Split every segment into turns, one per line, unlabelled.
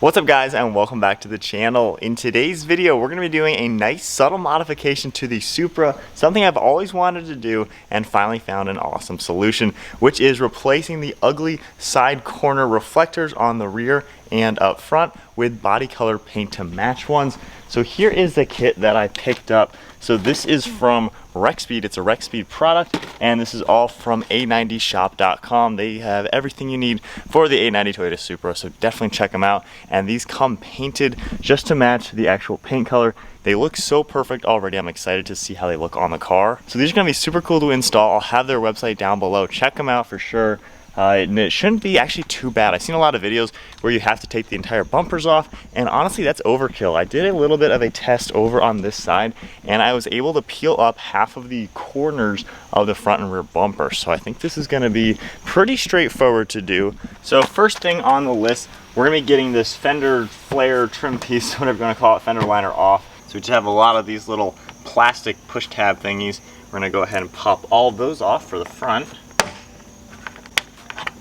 What's up guys, and welcome back to the channel. In today's video we're going to be doing a nice subtle modification to the Supra, something I've always wanted to do and finally found an awesome solution, which is replacing the ugly side corner reflectors on the rear and up front with body color paint to match ones. So here is the kit that I picked up. So this is from Rexpeed. It's a Rexpeed product, and this is all from A90Shop.com. They have everything you need for the A90 Toyota Supra, so definitely check them out. And these come painted just to match the actual paint color. They look so perfect already. I'm excited to see how they look on the car. So these are gonna be super cool to install. I'll have their website down below. Check them out for sure. And it shouldn't be actually too bad. I've seen a lot of videos where you have to take the entire bumpers off, and honestly that's overkill. I did a little bit of a test over on this side, and I was able to peel up half of the corners of the front and rear bumper. So I think this is gonna be pretty straightforward to do. So first thing on the list, we're gonna be getting this Fender flare trim piece, whatever you wanna call it, fender liner off. So we just have a lot of these little plastic push tab thingies. We're gonna go ahead and pop all of those off for the front.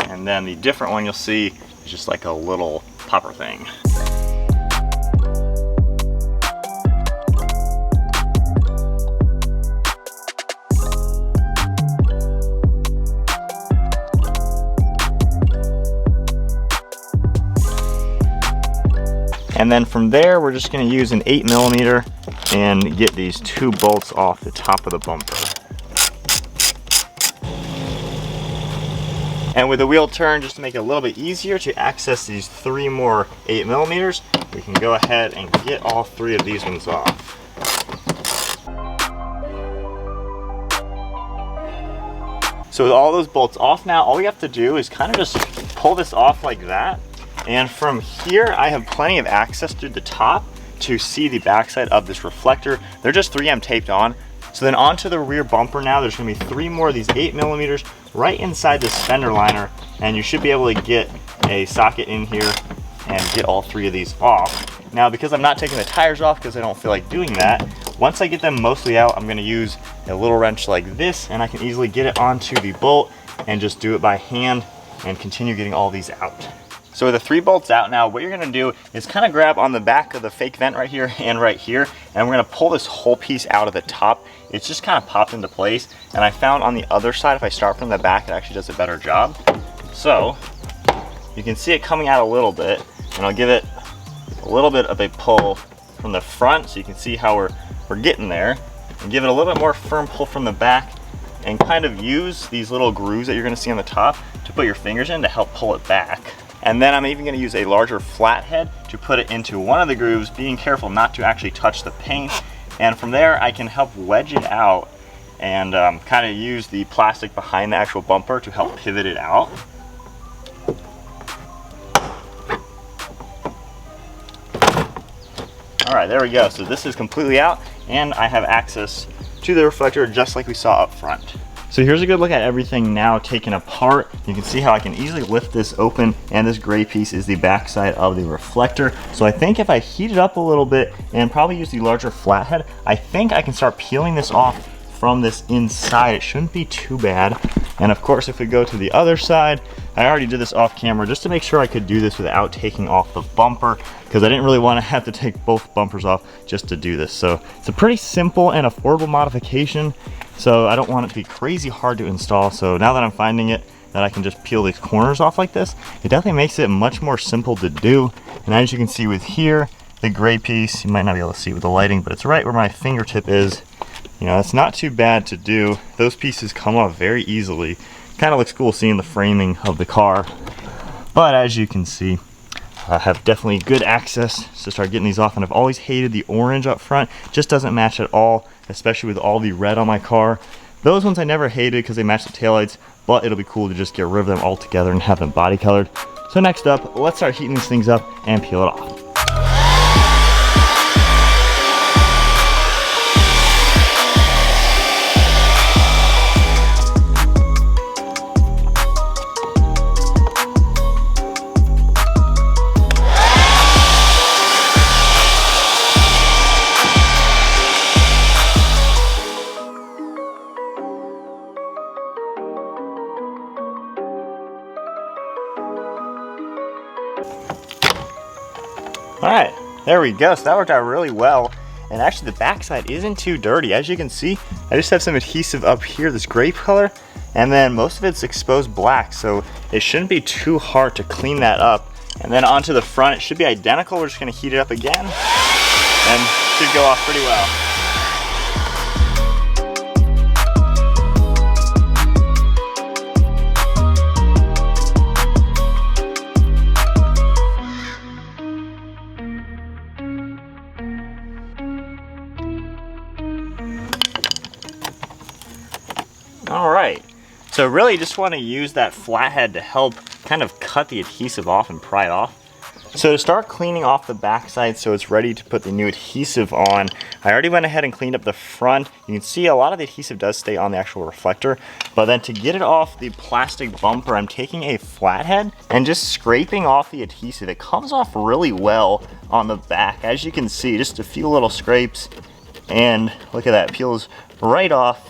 And then the different one you'll see is just like a little popper thing. And then from there, we're just gonna use an 8mm and get these two bolts off the top of the bumper. And with the wheel turn, just to make it a little bit easier to access these three more 8mm, we can go ahead and get all three of these ones off. So with all those bolts off now, all we have to do is kind of just pull this off like that. And from here, I have plenty of access through the top to see the backside of this reflector. They're just 3M taped on. So then onto the rear bumper now, there's gonna be three more of these 8mm right inside this fender liner, and you should be able to get a socket in here and get all three of these off. Now, because I'm not taking the tires off because I don't feel like doing that, once I get them mostly out, I'm gonna use a little wrench like this, and I can easily get it onto the bolt and just do it by hand and continue getting all these out. So with the three bolts out now, what you're gonna do is kind of grab on the back of the fake vent right here and right here, and we're gonna pull this whole piece out of the top. It's just kind of popped into place, and I found on the other side, if I start from the back, it actually does a better job. So you can see it coming out a little bit, and I'll give it a little bit of a pull from the front so you can see how we're getting there, and give it a little bit more firm pull from the back, and kind of use these little grooves that you're gonna see on the top to put your fingers in to help pull it back. And then I'm even gonna use a larger flathead to put it into one of the grooves, being careful not to actually touch the paint. And from there, I can help wedge it out and kind of use the plastic behind the actual bumper to help pivot it out. All right, there we go. So this is completely out, and I have access to the reflector just like we saw up front. So here's a good look at everything now taken apart. You can see how I can easily lift this open, and this gray piece is the backside of the reflector. So I think if I heat it up a little bit and probably use the larger flathead, I think I can start peeling this off from this inside. It shouldn't be too bad. And of course, if we go to the other side, I already did this off camera just to make sure I could do this without taking off the bumper, because I didn't really want to have to take both bumpers off just to do this. So it's a pretty simple and affordable modification. So I don't want it to be crazy hard to install. So now that I'm finding it, that I can just peel these corners off like this, it definitely makes it much more simple to do. And as you can see with here, the gray piece, you might not be able to see with the lighting, but it's right where my fingertip is. You know, it's not too bad to do. Those pieces come off very easily. Kind of looks cool seeing the framing of the car. But as you can see, I have definitely good access to start getting these off, and I've always hated the orange up front. Just doesn't match at all, especially with all the red on my car. Those ones I never hated because they match the taillights, but it'll be cool to just get rid of them all together and have them body colored. So next up, let's start heating these things up and peel it off. All right, there we go. So that worked out really well. And actually the backside isn't too dirty. As you can see, I just have some adhesive up here, this grape color, and then most of it's exposed black. So it shouldn't be too hard to clean that up. And then onto the front, it should be identical. We're just gonna heat it up again and should go off pretty well. All right, so really just want to use that flathead to help kind of cut the adhesive off and pry it off. So to start cleaning off the backside so it's ready to put the new adhesive on, I already went ahead and cleaned up the front. You can see a lot of the adhesive does stay on the actual reflector, but then to get it off the plastic bumper, I'm taking a flathead and just scraping off the adhesive. It comes off really well on the back. As you can see, just a few little scrapes, and look at that, it peels right off.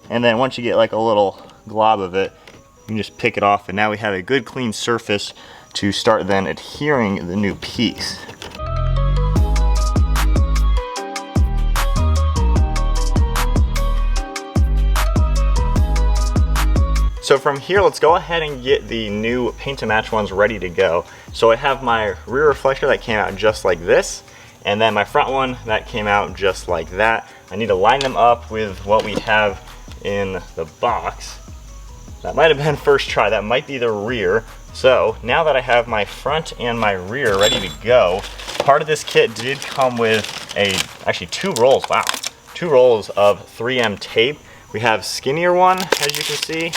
And then once you get like a little glob of it, you can just pick it off, and now we have a good clean surface to start then adhering the new piece. So from here, let's go ahead and get the new paint to match ones ready to go. So I have my rear reflector that came out just like this, and then my front one that came out just like that. I need to line them up with what we have in the box. That might have been first try, that might be the rear. So now that I have my front and my rear ready to go, part of this kit did come with actually 2 rolls, wow, 2 rolls of 3M tape. We have skinnier one, as you can see,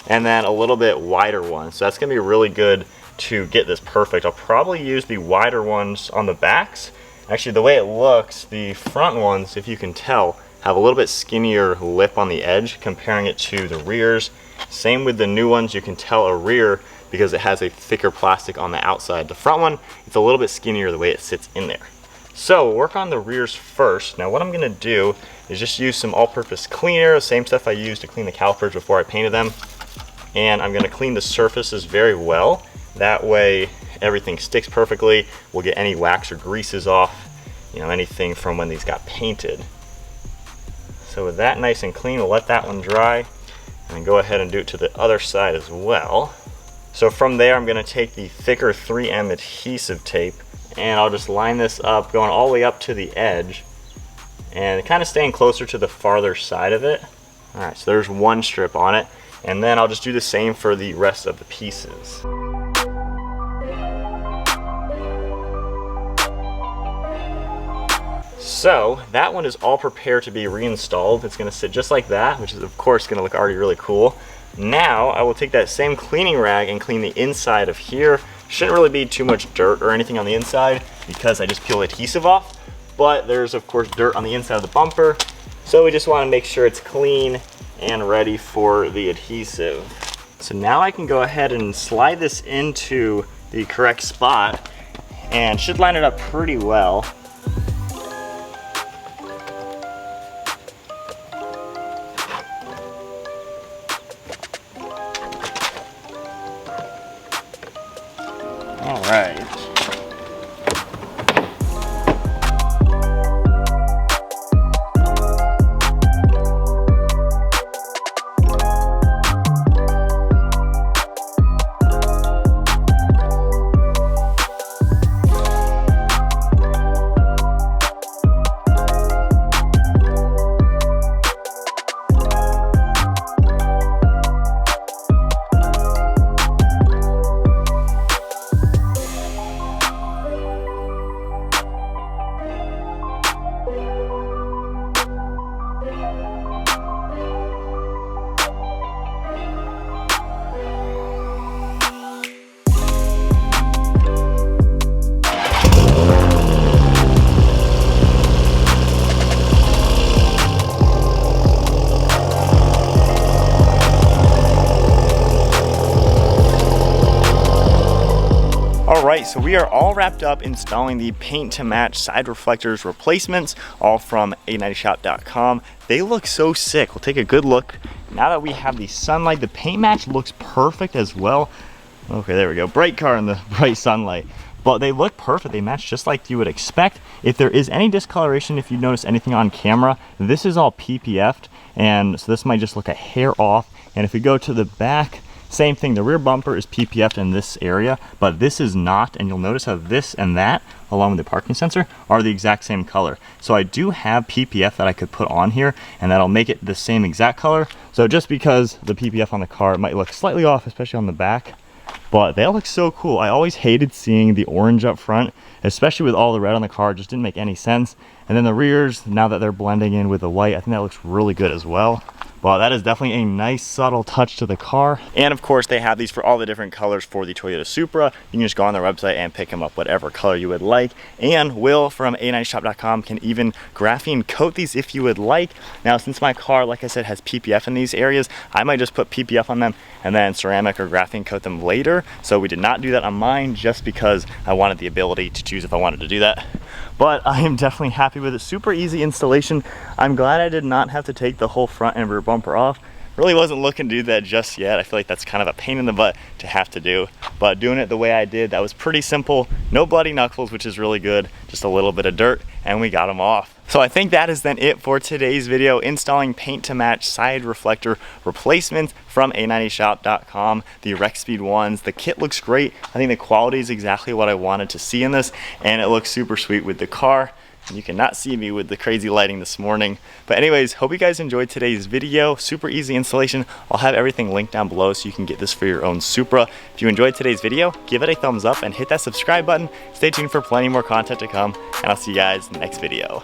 and then a little bit wider one. So that's gonna be really good to get this perfect. I'll probably use the wider ones on the backs. Actually, the way it looks, the front ones, if you can tell, have a little bit skinnier lip on the edge, comparing it to the rears. Same with the new ones, you can tell a rear because it has a thicker plastic on the outside. The front one, it's a little bit skinnier the way it sits in there. So we'll work on the rears first. Now what I'm gonna do is just use some all-purpose cleaner, the same stuff I used to clean the calipers before I painted them. And I'm gonna clean the surfaces very well. That way everything sticks perfectly. We'll get any wax or greases off, you know, anything from when these got painted. So with that nice and clean, we'll let that one dry and then go ahead and do it to the other side as well. So from there, I'm gonna take the thicker 3M adhesive tape and I'll just line this up, going all the way up to the edge and kind of staying closer to the farther side of it. All right, so there's one strip on it, and then I'll just do the same for the rest of the pieces. So that one is all prepared to be reinstalled. It's gonna sit just like that, which is of course gonna look already really cool. Now I will take that same cleaning rag and clean the inside of here. Shouldn't really be too much dirt or anything on the inside because I just peel adhesive off, but there's of course dirt on the inside of the bumper. So we just wanna make sure it's clean and ready for the adhesive. So now I can go ahead and slide this into the correct spot and should line it up pretty well. All right. Alright, so we are all wrapped up installing the paint to match side reflectors replacements, all from A90shop.com. They look so sick. We'll take a good look. Now that we have the sunlight, the paint match looks perfect as well. Okay, there we go. Bright car in the bright sunlight. but they look perfect. They match just like you would expect. If there is any discoloration, if you notice anything on camera, this is all PPF'd, and so this might just look a hair off. And if we go to the back, same thing, the rear bumper is PPF'd in this area, but this is not, and you'll notice how this and that, along with the parking sensor, are the exact same color. So I do have PPF that I could put on here, and that'll make it the same exact color. So just because the PPF on the car might look slightly off, especially on the back, but they look so cool. I always hated seeing the orange up front, especially with all the red on the car. It just didn't make any sense. And then the rears, now that they're blending in with the white, I think that looks really good as well. Well, that is definitely a nice subtle touch to the car. And of course, they have these for all the different colors for the Toyota Supra. You can just go on their website and pick them up whatever color you would like. And Will from A90shop.com can even graphene coat these if you would like. Now, since my car, like I said, has PPF in these areas, I might just put PPF on them and then ceramic or graphene coat them later. So we did not do that on mine just because I wanted the ability to choose if I wanted to do that. But I am definitely happy with it. Super easy installation. I'm glad I did not have to take the whole front and rear bumper off. Really wasn't looking to do that just yet. I feel like that's kind of a pain in the butt to have to do. But doing it the way I did, that was pretty simple. No bloody knuckles, which is really good. Just a little bit of dirt, and we got them off. So I think that is then it for today's video, installing paint to match side reflector replacements from A90shop.com, the Rexpeed ones. The kit looks great. I think the quality is exactly what I wanted to see in this, and it looks super sweet with the car. You cannot see me with the crazy lighting this morning. But anyways, hope you guys enjoyed today's video. Super easy installation. I'll have everything linked down below so you can get this for your own Supra. If you enjoyed today's video, give it a thumbs up and hit that subscribe button. Stay tuned for plenty more content to come, and I'll see you guys in the next video.